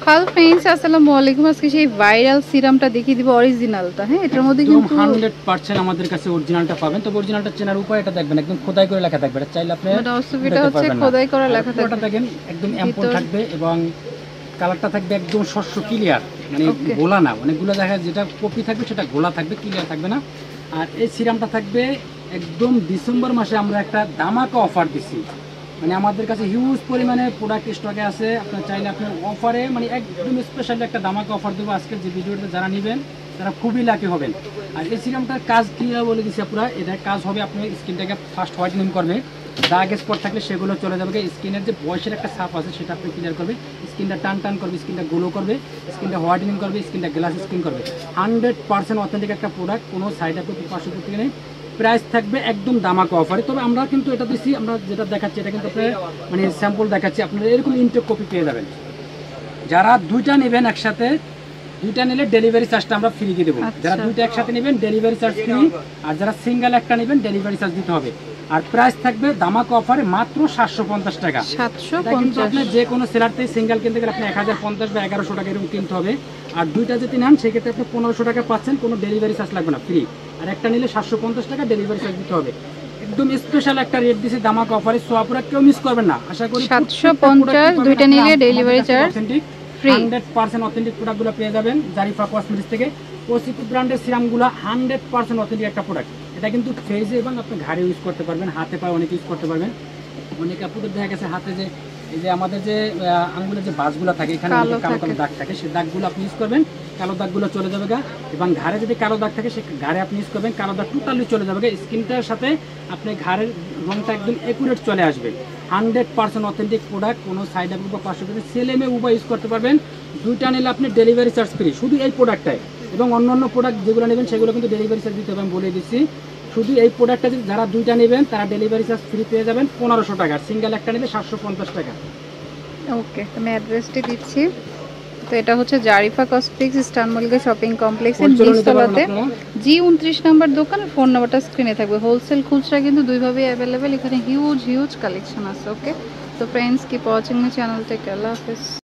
Hello friends, আসসালামু আলাইকুম। আজকে সেই ভাইরাল সিরামটা দেখিয়ে দিব, অরিজিনালটা। হ্যাঁ, এটার মধ্যে কিন্তু 100% আমাদের কাছে অরিজিনালটা পাবেন। তবে অরিজিনালটা চেনার উপায় এটা দেখবেন, একদম খোদাই করে লেখা থাকবে। এটা চাইলে আপনি মানে অসুবিধা হচ্ছে খোদাই করা লেখা থাকবে। এটা দেখেন একদম এমপল থাকবে এবং কালারটা থাকবে একদম স্বচ্ছ ক্লিয়ার, মানে গোলা না। অনেকগুলো দেখা যেটা কপি থাকবে সেটা গোলা থাকবে, ক্লিয়ার থাকবে না। আর এই সিরামটা থাকবে একদম ডিসেম্বর মাসে আমরা একটা ধামাকা অফার দিছি। মানে আমাদের কাছে হিউজ পরিমাণে প্রোডাক্ট স্টকে আছে। আপনার চাইলে আপনার অফারে মানে একদম স্পেশালি একটা ধামাকা অফার দেবো আজকের যে ভিডিওটা যারা নেবেন তারা খুবই লাকি হবেন। আর এই সিরামটার কাজ কী বলে দিচ্ছি পুরো, এটার কাজ হবে আপনার স্কিনটাকে ফার্স্ট হোয়াইটেনিং করবে, দাগ স্পট থাকলে সেগুলো চলে যাবে, স্কিনের যে বয়সের একটা ছাপ আছে সেটা আপনি ক্লিয়ার করবে, স্কিনটা টান টান করবে, স্কিনটা গ্লো করবে, স্কিনটা হোয়াইটেনিং করবে, স্কিনটা গ্লাস স্কিন করবে। 100% অথেন্টিক একটা প্রোডাক্ট, কোনো সাইড এফেক্ট পার্শ্ব প্রতিক্রিয়া নেই। প্রাইস থাকবে একদম দামাকা অফারে। তবে আমরা কিন্তু এটা দিচ্ছি, আমরা যেটা দেখাচ্ছি এটা কিন্তু আপনার মানে স্যাম্পল দেখাচ্ছি, আপনারা এরকম ইনটেক কপি পেয়ে যাবেন। যারা দুইটা নেবেন একসাথে, দুইটা নিলে ডেলিভারি চার্জটা আমরা ফ্রি দিয়ে দেবো। যারা দুইটা একসাথে নেবেন ডেলিভারি চার্জ ফ্রি, আর যারা সিঙ্গেল একটা নেবেন ডেলিভারি চার্জ দিতে হবে। আর প্রাইস থাকবে দামাকা অফারে মাত্র 750 টাকা। 750। আপনার যে কোনো সেলার থেকে সিঙ্গেল কিনতে গেলে আপনি 1050 বা 1100 টাকা এরকম কিনতে হবে। আর দুইটা যদি নেন সেক্ষেত্রে আপনি 1500 টাকা পাচ্ছেন, কোনো ডেলিভারি চার্জ লাগবে না, ফ্রি। আর একটা নিলে 750 টাকা ডেলিভারি চার্জ দিতে হবে। একদম স্পেশাল একটা রেট দিয়েছে দামাকা অফারে, সো আপনারা কেউ মিস করবেন না। আশা করি 750, দুইটা নিলে ডেলিভারি চার্জ ফ্রি। 100% অথেন্টিক প্রোডাক্টগুলো পেয়ে যাবেন জারিফা কসমেটিক্স থেকে। ওসিপি ব্র্যান্ডের সিরামগুলো 100% অথেন্টিক একটা প্রোডাক্ট। এটা কিন্তু ফেসে এবং আপনি ঘাড়ে ইউজ করতে পারবেন, হাতে পায়ে অনেক ইউজ করতে পারবেন। অনেক আপুদের দেখা গেছে হাতে যে এই যে আমাদের যে আঙ্গুলের যে বাসগুলো থাকে এখানে কালো কালো দাগ থাকে, সেই দাগগুলো আপনি ইউজ করবেন, কালো দাগগুলো চলে যাবে গা। এবং ঘাড়ে যদি কালো দাগ থাকে সে ঘাড়ে আপনি ইউজ করবেন, কালো দাগ টোটালি চলে যাবে গা। স্কিনটার সাথে আপনি ঘাড়ের রঙটা একদম একুরেট চলে আসবে। 100% অথেন্টিক প্রোডাক্ট, কোনো সাইড এফেক্ট বা পার্শ্ব প্রতিক্রিয়া, ছেলে মেয়ে উভয় ইউজ করতে পারবেন। দুইটা নিলে আপনি ডেলিভারি চার্জ ফ্রি, শুধু এই প্রোডাক্টটাই। এবং অন্যান্য প্রোডাক্ট যেগুলো নেবেন সেগুলো কিন্তু ডেলিভারি চার্জ দিতে হবে, আমি বলে দিচ্ছি। শুধু এই প্রোডাক্টটা যদি যারা দুইটা নেবেন তারা ডেলিভারি চার্জ ফ্রি পেয়ে যাবেন 1500 টাকা, সিঙ্গেল একটা নিলে 750 টাকা। ওকে, আমি অ্যাড্রেসটি দিচ্ছি। তো এটা হচ্ছে জারিফা কসমেটিক্স, ইস্টানবুলকে শপিং কমপ্লেক্সের নিচতলাতে G29 নাম্বার দোকান। ফোন নাম্বারটা স্ক্রিনে থাকবে। হোলসেল খুচরা কিন্তু দুইভাবেই অ্যাভেলেবেল। এখানে হিউজ কালেকশন আছে। ওকে, তো friends, keep watching my channel. Take care, আল্লাহ হাফেজ।